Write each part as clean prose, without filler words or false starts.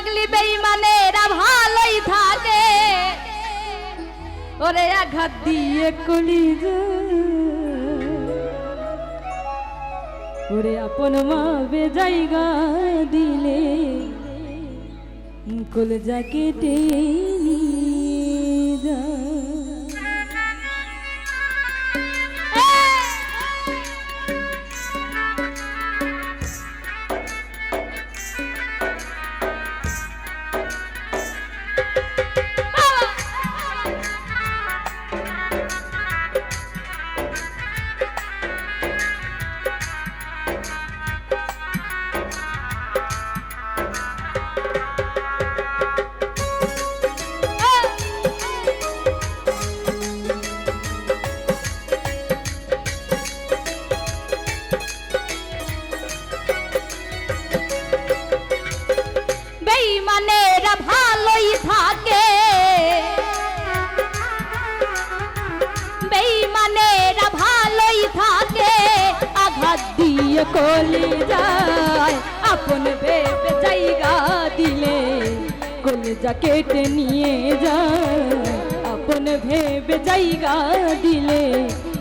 পাগলি বেঈমানেরা ভালোই থাকে ওরে আঘাত দিয়ে কলিজা ওরে আপন মাবে জায়গা দিলে কলিজা কেটে নিয়ে যা বেঈমানেরা ভালোই থাকে বেঈমানেরা ভালোই থাকে আঘাত দিয়ে কলিজায় আপন ভেবে জায়গা দিলে কলিজা কেটে নিয়ে যায় আপন ভেবে জায়গা দিলে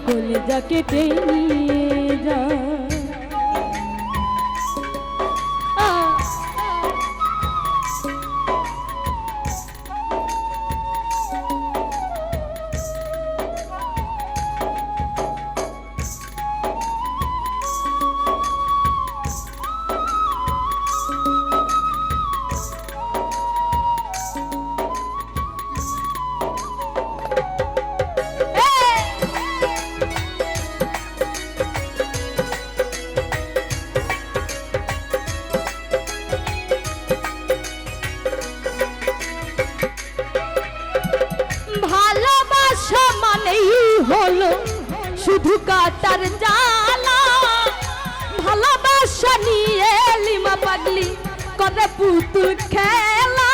কলিজা কেটে নিয়ে যায় হলো শুধু কাটার জ্বালা ভালোবাসা নিয়ে লিমা পাগলি করে পুতুল খেলা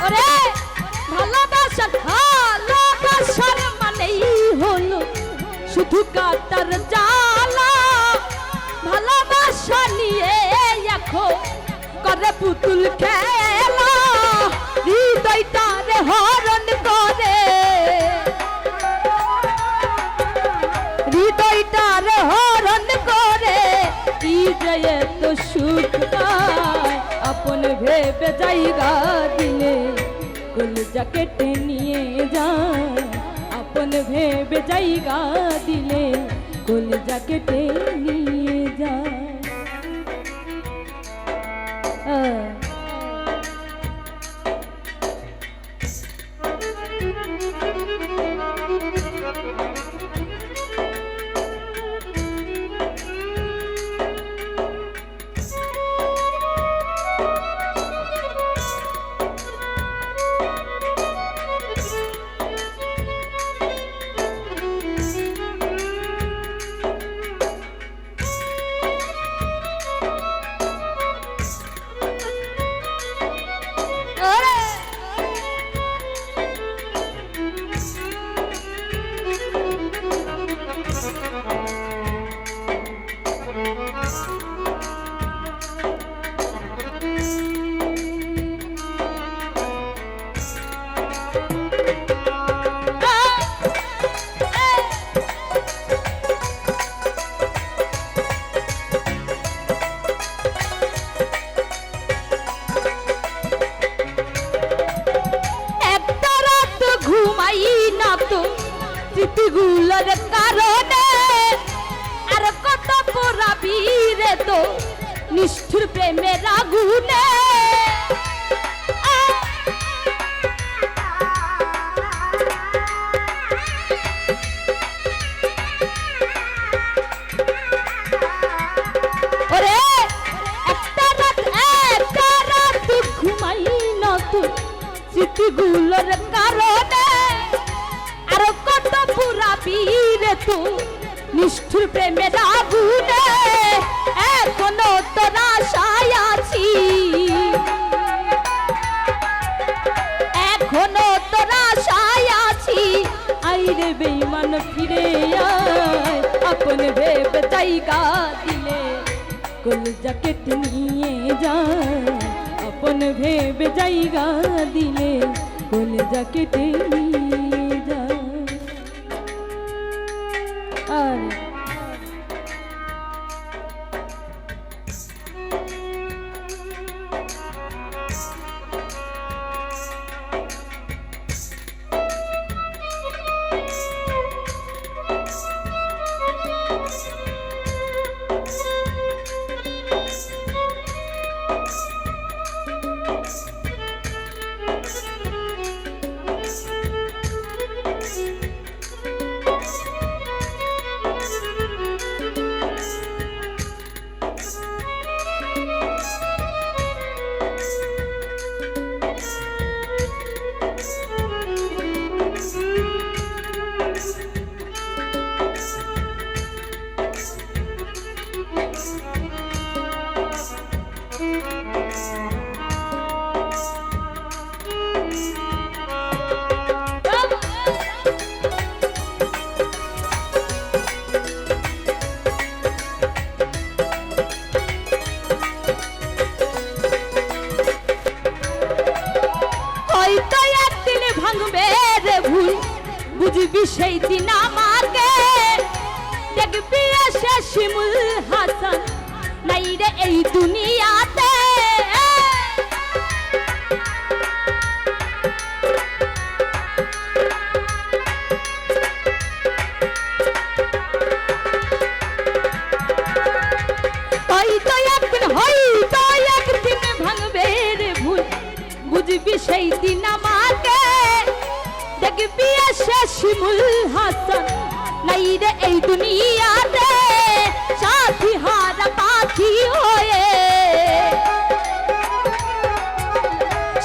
ওরে ভালোবাসার মানেই হলো শুধু কাটার জ্বালা ভালোবাসা নিয়ে এখন করে পুতুল খেলা হৃদয়টারে হরণ করে হৃদয়টারে হরণ করে কি যে এত সুখ পায় আপন ভেবে জায়গা দিলে কলিজা কেটে নিয়ে যায় আপন ভেবে জায়গা দিলে কলিজা কেটে নিয়ে যায় স্মৃতিগুলোর কারণে আর কত পোড়াবি রে তো নিষ্ঠুর প্রেমের আগুনে ওরে একটা রাত ঘুমাই না তো স্মৃতিগুলোর কারণে আর কত পুরাবি রে তো নিষ্ঠুর প্রেমের আগুনে এখনো তোর আশায় আছি এখনো তোর আশা ভেবে জায়গা দিলে কলিজা কেটে নিয়ে যায় আপন ভেবে জায়গা দিলে কলিজা কেটে নিয়ে যায় আর বুঝবি সেই দিন আমাকে দেখবি এসে শিমুল হাসান নাই রে এই দুনিয়াতে একদিন ভাঙবে রে ভুল বুঝবি সেই দিন আমাকে দেখবি এসে শিমুল হাসান নাই রে এই দুনিয়াতে সাথী হারা পাখি হয়ে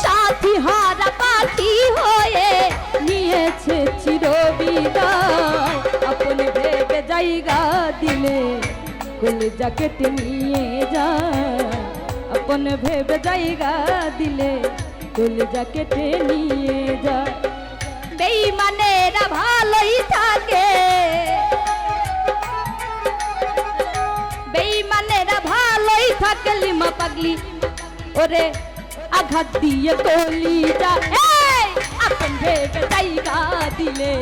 সাথী হারা পাখি হয়ে নিয়েছে চিরবিদায় আপন ভেবে জায়গা দিলে কলিজা কেটে নিয়ে যায় আপন ভেবে জায়গা দিলে কলিজা কেটে নিয়ে যায় বেঈমানেরা ভালোই থাকে বেঈমানেরা ভালোই থাকে লিমা পাগলি ওরে আঘাত দিয়ে কলিজা আপন ভেবে জায়গা দিলে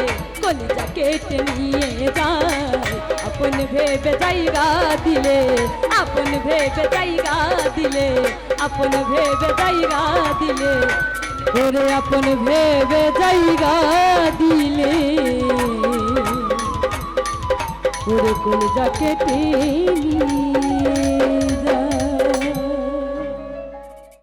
কলিজা কেটে নিয়ে যায় আপন ভেবে জায়গা দিলে আপন ভেবে জায়গা দিলে আপন ভেবে জায়গা দিলে ওরে আপন ভেবে জায়গা দিলে ওরে কলিজা কেটে